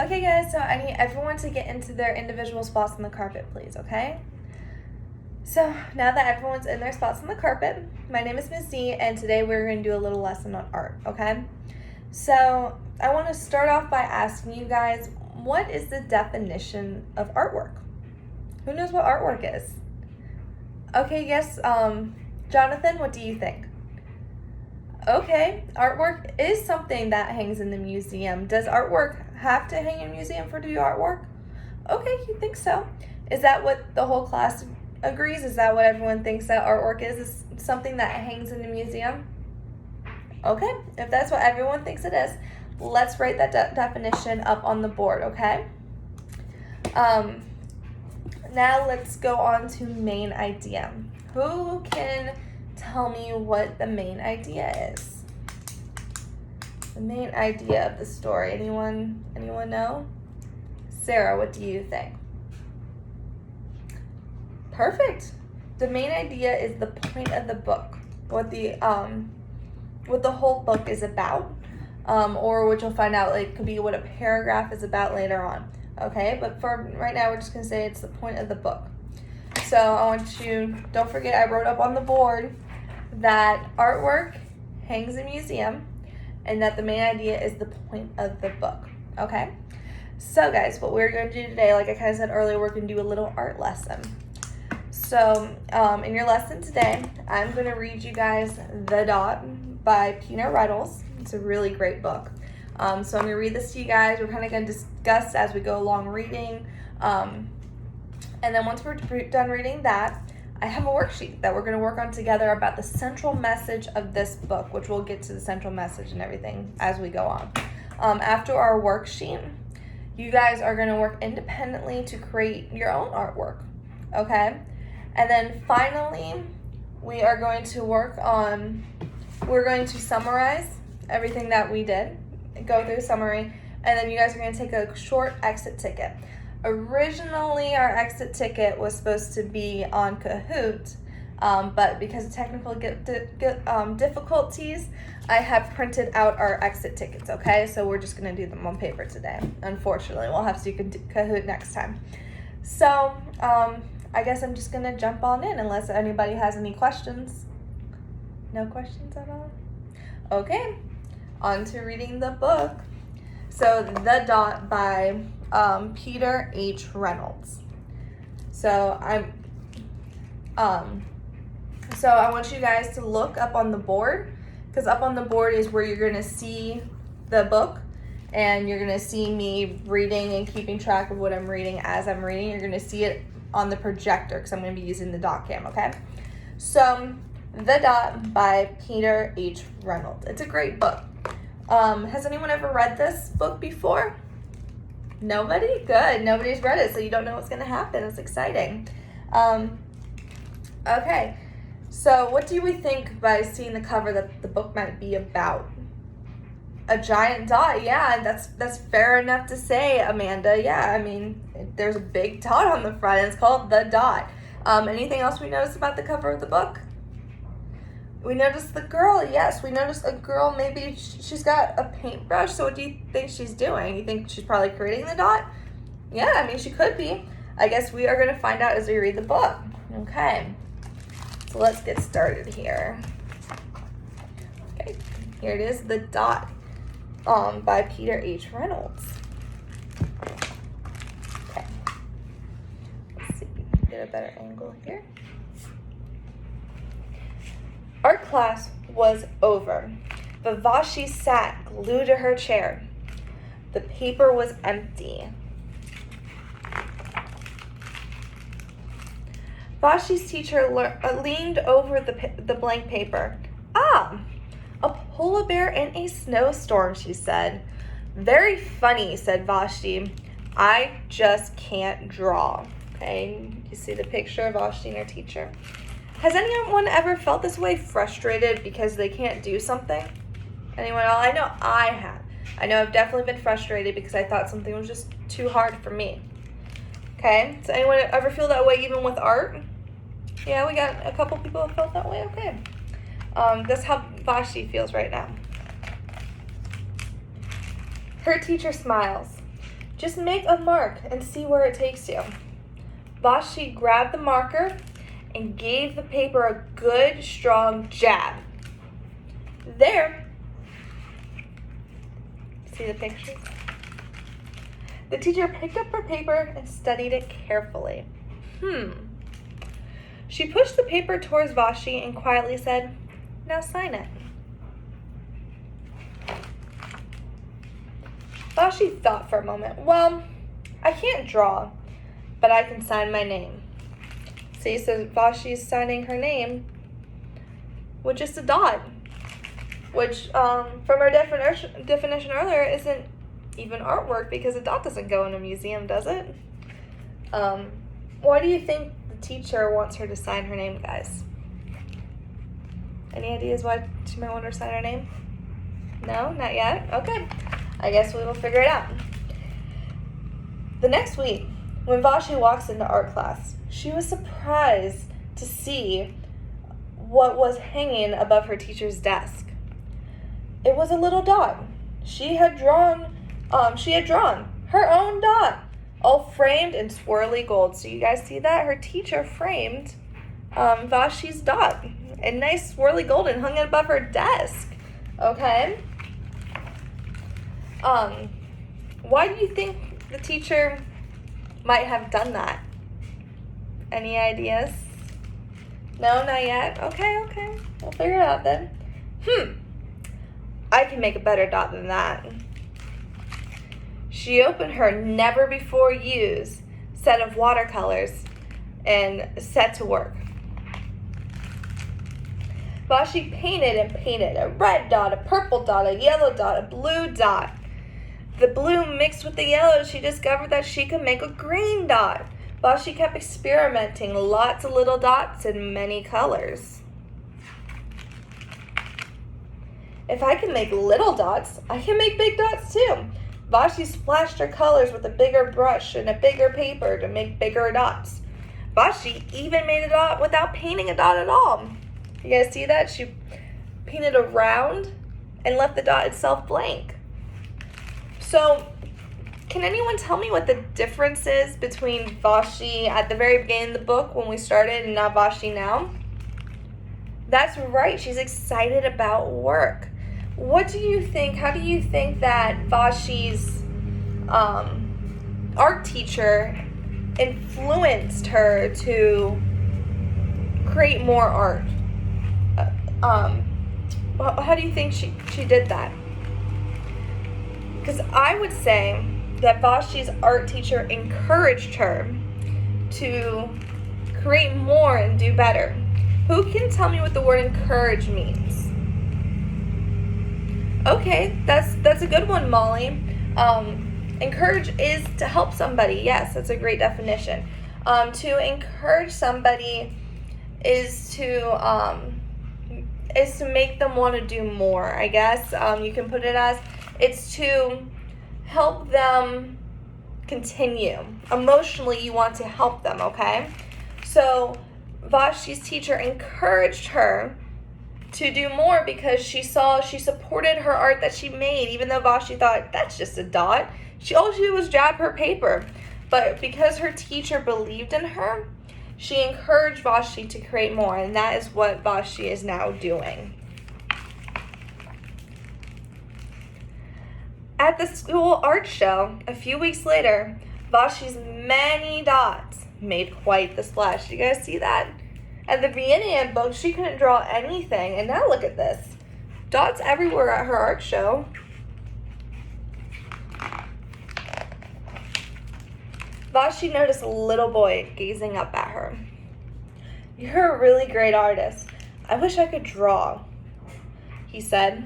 Okay guys, so I need everyone to get into their individual spots on the carpet, please, okay? So now that everyone's in their spots on the carpet, my name is Ms. Z, and today we're going to do a little lesson on art, okay? So I want to start off by asking you guys, what is the definition of artwork? Who knows what artwork is? Okay, yes, Jonathan, what do you think? Okay, artwork is something that hangs in the museum. Does artwork have to hang in a museum for do artwork? Okay, you think so. Is that what the whole class agrees? Is that what everyone thinks that artwork is something that hangs in the museum? Okay, if that's what everyone thinks it is, let's write that definition up on the board, okay? Now let's go on to main idea. Who can tell me what the main idea is? The main idea of the story. Anyone know? Sarah, what do you think? Perfect. The main idea is the point of the book. What the whole book is about. Or what you'll find out, like, could be what a paragraph is about later on. Okay, but for right now, we're just gonna say it's the point of the book. So I want you, don't forget, I wrote up on the board that artwork hangs in a museum and that the main idea is the point of the book, okay? So guys, what we're going to do today, like I kind of said earlier, we're going to do a little art lesson. So in your lesson today, I'm going to read you guys The Dot by Peter Reynolds. It's a really great book. So I'm going to read this to you guys. We're kind of going to discuss as we go along reading. And then once we're done reading that, I have a worksheet that we're going to work on together about the central message of this book, which we'll get to the central message and everything as we go on. After our worksheet, you guys are going to work independently to create your own artwork, okay? And then finally, we're going to summarize everything that we did, go through a summary, and then you guys are going to take a short exit ticket. Originally, our exit ticket was supposed to be on Kahoot, but because of technical difficulties, I have printed out our exit tickets, okay? So we're just going to do them on paper today. Unfortunately, we'll have to do Kahoot next time. So I guess I'm just going to jump on in unless anybody has any questions. No questions at all? Okay, on to reading the book. So The Dot by Peter H. Reynolds. So I want you guys to look up on the board, because up on the board is where you're going to see the book, and you're going to see me reading and keeping track of what I'm reading as I'm reading. You're going to see it on the projector because I'm going to be using the dot cam, okay? So The Dot by Peter H. Reynolds. It's a great book. Has anyone ever read this book before? Nobody? Good. Nobody's read it, so you don't know what's going to happen. It's exciting. Okay. So what do we think by seeing the cover that the book might be about? A giant dot. Yeah, that's fair enough to say, Amanda. Yeah, I mean, there's a big dot on the front. And it's called The Dot. Anything else we noticed about the cover of the book? We noticed the girl. Yes, we noticed a girl. Maybe she's got a paintbrush. So what do you think she's doing? You think she's probably creating the dot? Yeah, I mean, she could be. I guess we are going to find out as we read the book. Okay, so let's get started here. Okay, here it is, The Dot by Peter H. Reynolds. Okay, let's see if we can get a better angle here. Art class was over. Vavashi sat glued to her chair. The paper was empty. Vashi's teacher leaned over the blank paper. Ah, a polar bear in a snowstorm, she said. Very funny, said Vashti. I just can't draw. Okay, you see the picture of Vashti and her teacher. Has anyone ever felt this way, frustrated because they can't do something? Anyone else? I know I have. I know I've definitely been frustrated because I thought something was just too hard for me. Okay, so anyone ever feel that way even with art? Yeah, we got a couple people who felt that way, okay. That's how Vashti feels right now. Her teacher smiles. Just make a mark and see where it takes you. Vashti grabbed the marker and gave the paper a good, strong jab. There. See the pictures? The teacher picked up her paper and studied it carefully. She pushed the paper towards Vashti and quietly said, "Now sign it." Vashti thought for a moment. "Well, I can't draw, but I can sign my name." See, so Vashti's signing her name with just a dot, which from our definition earlier isn't even artwork because a dot doesn't go in a museum, does it? Why do you think the teacher wants her to sign her name, guys? Any ideas why she might want her to sign her name? No, not yet? Okay. I guess we will figure it out. The next week, when Vashti walks into art class, she was surprised to see what was hanging above her teacher's desk. It was a little dot. She had drawn her own dot, all framed in swirly gold. So you guys see that? Her teacher framed Vashti's dot in nice swirly gold and hung it above her desk. Okay? Why do you think the teacher might have done that? Any ideas? No, not yet? Okay. We'll figure it out then. I can make a better dot than that. She opened her never-before-used set of watercolors and set to work. Vashti painted a red dot, a purple dot, a yellow dot, a blue dot. The blue mixed with the yellow, she discovered that she could make a green dot. Vashti kept experimenting, lots of little dots in many colors. If I can make little dots, I can make big dots too. Vashti splashed her colors with a bigger brush and a bigger paper to make bigger dots. Vashti even made a dot without painting a dot at all. You guys see that? She painted around and left the dot itself blank. So, can anyone tell me what the difference is between Vashti at the very beginning of the book when we started and now Vashti now? That's right, she's excited about work. What do you think? How do you think that Vashti's art teacher influenced her to create more art? How do you think she did that? Because I would say that Vashti's art teacher encouraged her to create more and do better. Who can tell me what the word encourage means? Okay, that's a good one, Molly. Encourage is to help somebody. Yes, that's a great definition. To encourage somebody is to make them want to do more, I guess. You can put it as it's to help them continue. Emotionally, you want to help them, okay? So Vashti's teacher encouraged her to do more because she supported her art that she made, even though Vashti thought, that's just a dot. All she did was jab her paper. But because her teacher believed in her, she encouraged Vashti to create more, and that is what Vashti is now doing. At the school art show, a few weeks later, Vashti's many dots made quite the splash. Do you guys see that? At the beginning of the book, she couldn't draw anything, and now look at this. Dots everywhere at her art show. Vashti noticed a little boy gazing up at her. "You're a really great artist. I wish I could draw," he said.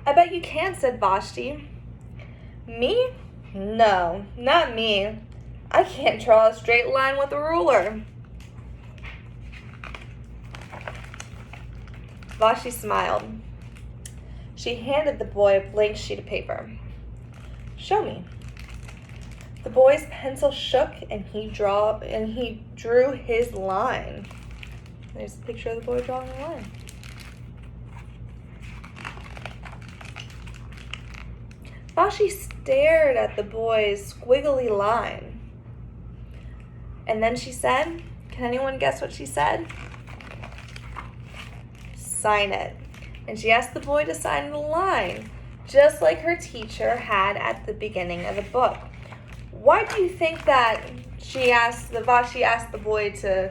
"I bet you can," said Vashti. "Me? No, not me. I can't draw a straight line with a ruler." Vashti smiled. She handed the boy a blank sheet of paper. "Show me." The boy's pencil shook and he drew his line. There's a picture of the boy drawing a line. Vashi stared at the boy's squiggly line. And then she said, can anyone guess what she said? Sign it. And she asked the boy to sign the line, just like her teacher had at the beginning of the book. Why do you think that Vashi asked the boy to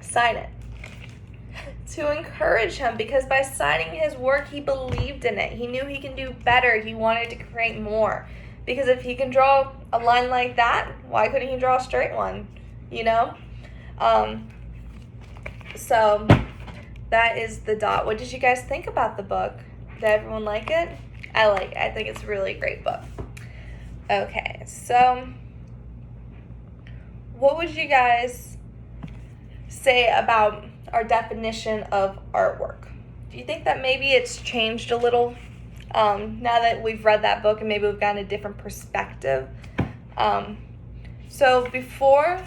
sign it? To encourage him, because by signing his work, he believed in it. He knew he can do better. He wanted to create more. Because if he can draw a line like that, why couldn't he draw a straight one? You know? So that is the dot. What did you guys think about the book? Did everyone like it? I like it. I think it's a really great book. Okay, so what would you guys say about our definition of artwork? Do you think that maybe it's changed a little now that we've read that book and maybe we've gotten a different perspective? So before,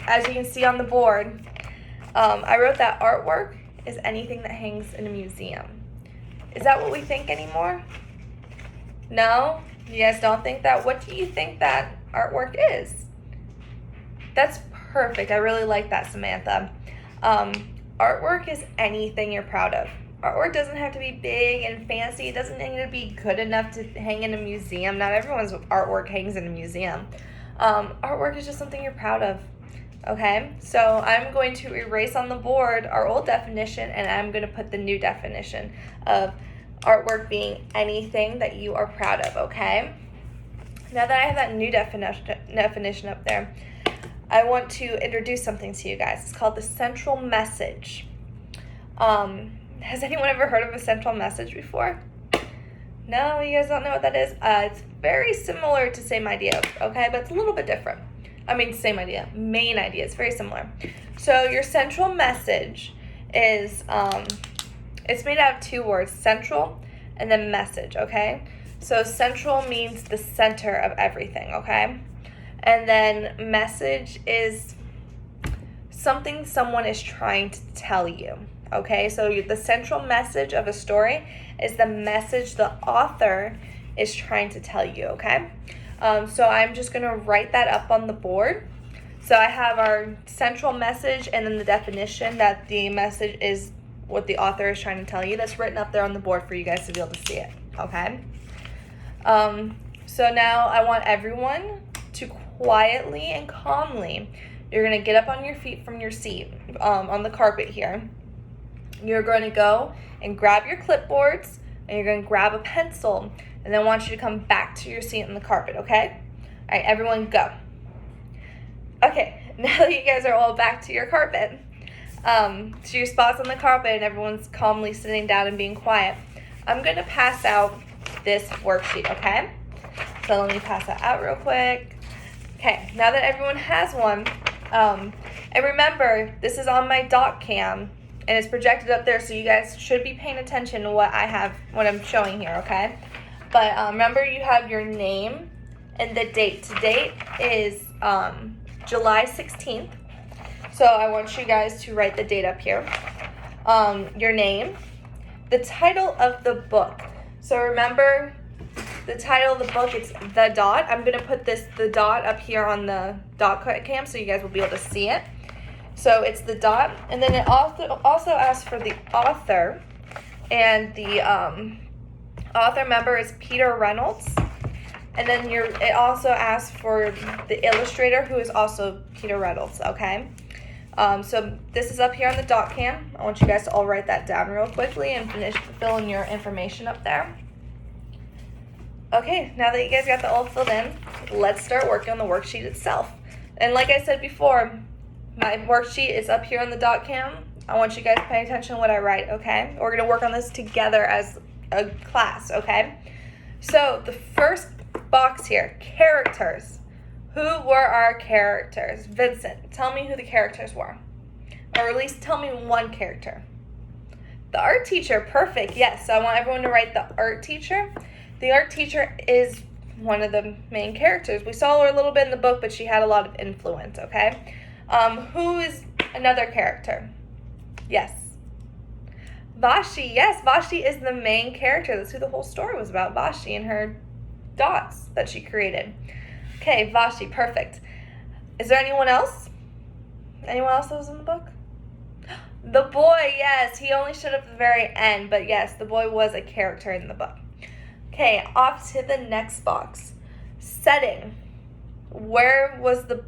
as you can see on the board, I wrote that artwork is anything that hangs in a museum. Is that what we think anymore? No? You guys don't think that? What do you think that artwork is? That's perfect. I really like that, Samantha. Artwork is anything you're proud of. Artwork doesn't have to be big and fancy. It doesn't need to be good enough to hang in a museum. Not everyone's artwork hangs in a museum. Artwork is just something you're proud of. Okay, so I'm going to erase on the board our old definition, and I'm going to put the new definition of artwork being anything that you are proud of, okay? Now that I have that new definition up there, I want to introduce something to you guys. It's called the central message. Has anyone ever heard of a central message before? No, you guys don't know what that is? It's very similar to same idea, okay? But it's a little bit different. I mean, same idea, main idea. It's very similar. So your central message is, it's made out of two words, central and then message, okay? So central means the center of everything, okay? And then message is something someone is trying to tell you, okay? So the central message of a story is the message the author is trying to tell you, okay? So I'm just going to write that up on the board. So I have our central message and then the definition that the message is what the author is trying to tell you. That's written up there on the board for you guys to be able to see it, okay? So now I want everyone to quietly and calmly, you're going to get up on your feet from your seat on the carpet here. You're going to go and grab your clipboards and you're going to grab a pencil. And then I want you to come back to your seat on the carpet, okay? All right, everyone go. Okay, now that you guys are all back to your carpet, to your spots on the carpet and everyone's calmly sitting down and being quiet, I'm going to pass out this worksheet, okay? So let me pass that out real quick. Okay, now that everyone has one, and remember, this is on my dot cam, and it's projected up there, so you guys should be paying attention to what I'm showing here, okay? But remember, you have your name and the date. Today is July 16th. So I want you guys to write the date up here. Your name, the title of the book. So remember, the title of the book, it's The Dot. I'm going to put the dot up here on the dot cam so you guys will be able to see it. So it's The Dot. And then it also asks for the author. And the author member is Peter Reynolds, and then it also asks for the illustrator, who is also Peter Reynolds, okay? So this is up here on the dot cam. I want you guys to all write that down real quickly and finish filling your information up there. Okay, now that you guys got that all filled in, let's start working on the worksheet itself. And like I said before, my worksheet is up here on the dot cam. I want you guys to pay attention to what I write, okay? We're gonna work on this together as a class, okay? So the first box here, characters. Who were our characters? Vincent, tell me who the characters were. Or at least tell me one character. The art teacher, perfect, yes. So I want everyone to write the art teacher. The art teacher is one of the main characters. We saw her a little bit in the book, but she had a lot of influence, okay? Who is another character? Yes. Vashti, yes, Vashti is the main character. That's who the whole story was about, Vashti and her dots that she created. Okay, Vashti, perfect. Is there anyone else? Anyone else that was in the book? The boy, yes, he only showed up at the very end, but yes, the boy was a character in the book. Okay, off to the next box. Setting. Where was the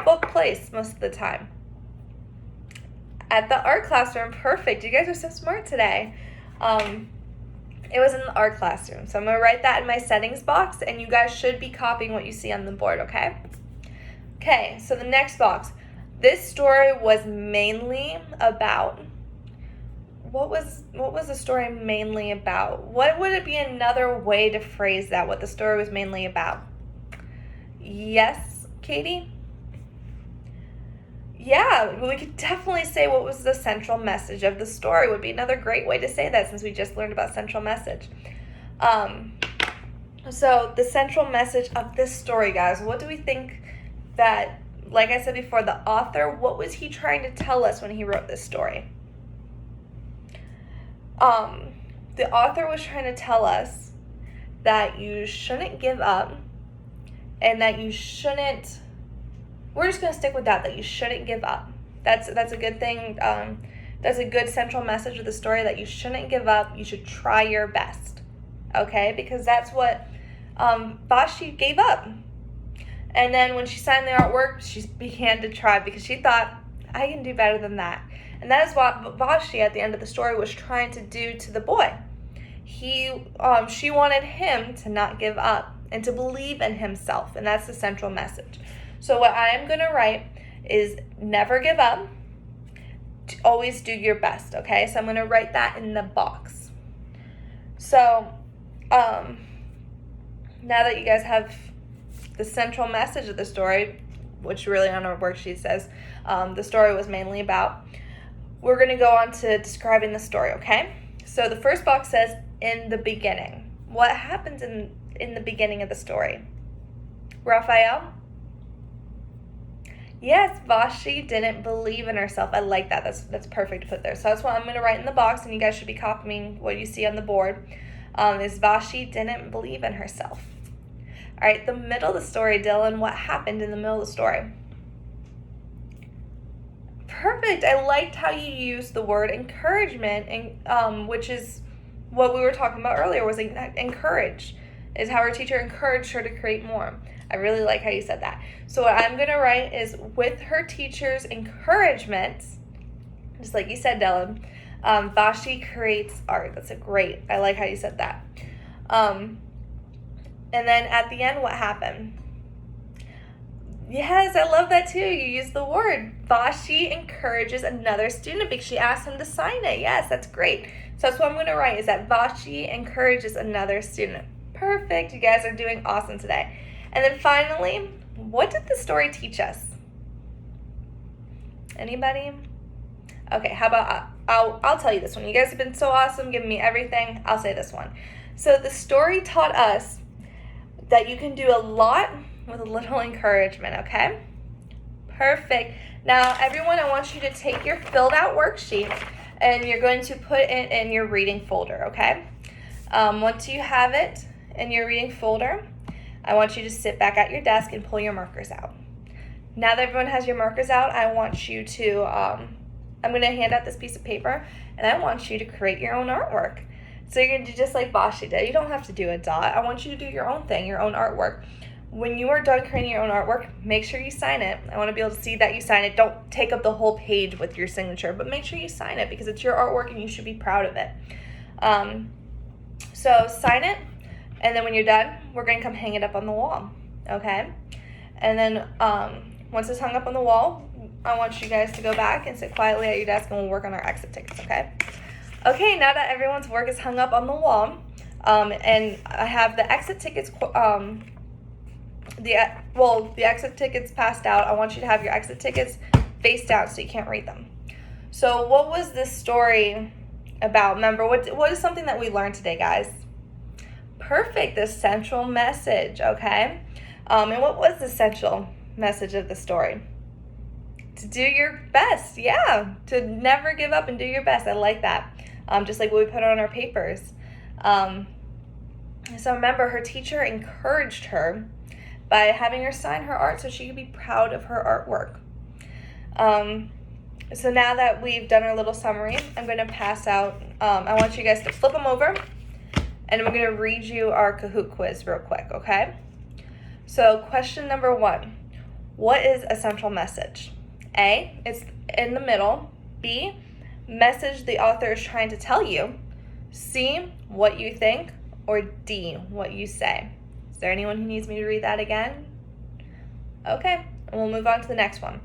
book placed most of the time? At the art classroom. Perfect. You guys are so smart today. It was in the art classroom. So I'm going to write that in my settings box, and you guys should be copying what you see on the board, okay? Okay, so the next box. This story was mainly about, what was the story mainly about? What would it be another way to phrase that, what the story was mainly about? Yes, Katie? Yeah, we could definitely say what was the central message of the story would be another great way to say that, since we just learned about central message. So the central message of this story, guys, what do we think that, like I said before, the author, what was he trying to tell us when he wrote this story? The author was trying to tell us that you shouldn't give up, and that you shouldn't, we're just going to stick with that you shouldn't give up. That's a good thing. That's a good central message of the story, that you shouldn't give up. You should try your best, okay? Because that's what Vashti gave up. And then when she signed the artwork, she began to try, because she thought, I can do better than that. And that is what Vashti, at the end of the story, was trying to do to the boy. She wanted him to not give up and to believe in himself, and that's the central message. So what I am going to write is never give up, always do your best, okay? So I'm going to write that in the box. So now that you guys have the central message of the story, which really on our worksheet says the story was mainly about, we're going to go on to describing the story, okay? So the first box says, in the beginning. What happens in the beginning of the story? Raphael? Yes, Vashti didn't believe in herself. I like that. That's perfect to put there. So that's what I'm going to write in the box, and you guys should be copying what you see on the board. Is Vashti didn't believe in herself. All right, the middle of the story, Dylan, what happened in the middle of the story? Perfect. I liked how you used the word encouragement, and which is what we were talking about earlier, was encourage, is how her teacher encouraged her to create more. I really like how you said that. So what I'm going to write is, with her teacher's encouragement, just like you said, Dylan, Vashti creates art. That's great. I like how you said that. And then at the end, what happened? Yes, I love that too. You used the word. Vashti encourages another student because she asked him to sign it. Yes, that's great. So that's what I'm going to write, is that Vashti encourages another student. Perfect. You guys are doing awesome today. And then finally, what did the story teach us? Anybody? Okay, how about I'll tell you this one. You guys have been so awesome, giving me everything. I'll say this one. So the story taught us that you can do a lot with a little encouragement, okay? Perfect. Now, everyone, I want you to take your filled out worksheet, and you're going to put it in your reading folder, okay? Once you have it in your reading folder, I want you to sit back at your desk and pull your markers out. Now that everyone has your markers out, I want you to, I'm going to hand out this piece of paper, and I want you to create your own artwork. So you're going to do just like Vashti did. You don't have to do a dot. I want you to do your own thing, your own artwork. When you are done creating your own artwork, make sure you sign it. I want to be able to see that you sign it. Don't take up the whole page with your signature, but make sure you sign it, because it's your artwork and you should be proud of it. So sign it, and then when you're done, we're going to come hang it up on the wall, okay? And then once it's hung up on the wall, I want you guys to go back and sit quietly at your desk, and we'll work on our exit tickets, okay? Okay, now that everyone's work is hung up on the wall, and I have the exit tickets, the exit tickets passed out. I want you to have your exit tickets face down so you can't read them. So what was this story about? Remember, what is something that we learned today, guys? Perfect, the central message, okay? And what was the central message of the story? To do your best, yeah. To never give up and do your best. I like that. Just like what we put on our papers. So remember, her teacher encouraged her by having her sign her art so she could be proud of her artwork. So now that we've done our little summary, I'm going to pass out, I want you guys to flip them over, and I'm going to read you our Kahoot quiz real quick, okay? So question number 1, what is a central message? A, it's in the middle. B, message the author is trying to tell you. C, what you think. Or D, what you say. Is there anyone who needs me to read that again? Okay, and we'll move on to the next one.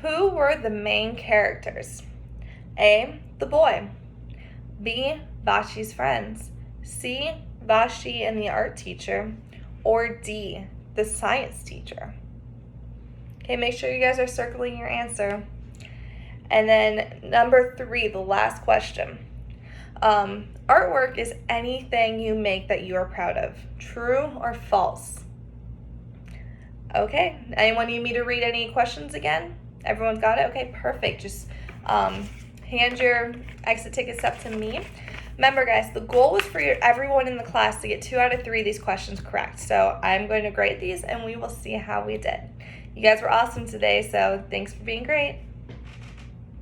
Who were the main characters? A, the boy. B, Vashti's friends. C, Vashti and the art teacher. Or D, the science teacher. Okay, make sure you guys are circling your answer. And then number 3, the last question. Artwork is anything you make that you are proud of. True or false? Okay, anyone need me to read any questions again? Everyone's got it? Okay, perfect. Just hand your exit tickets up to me. Remember, guys, the goal was for everyone in the class to get 2 out of 3 of these questions correct. So I'm going to grade these, and we will see how we did. You guys were awesome today, so thanks for being great.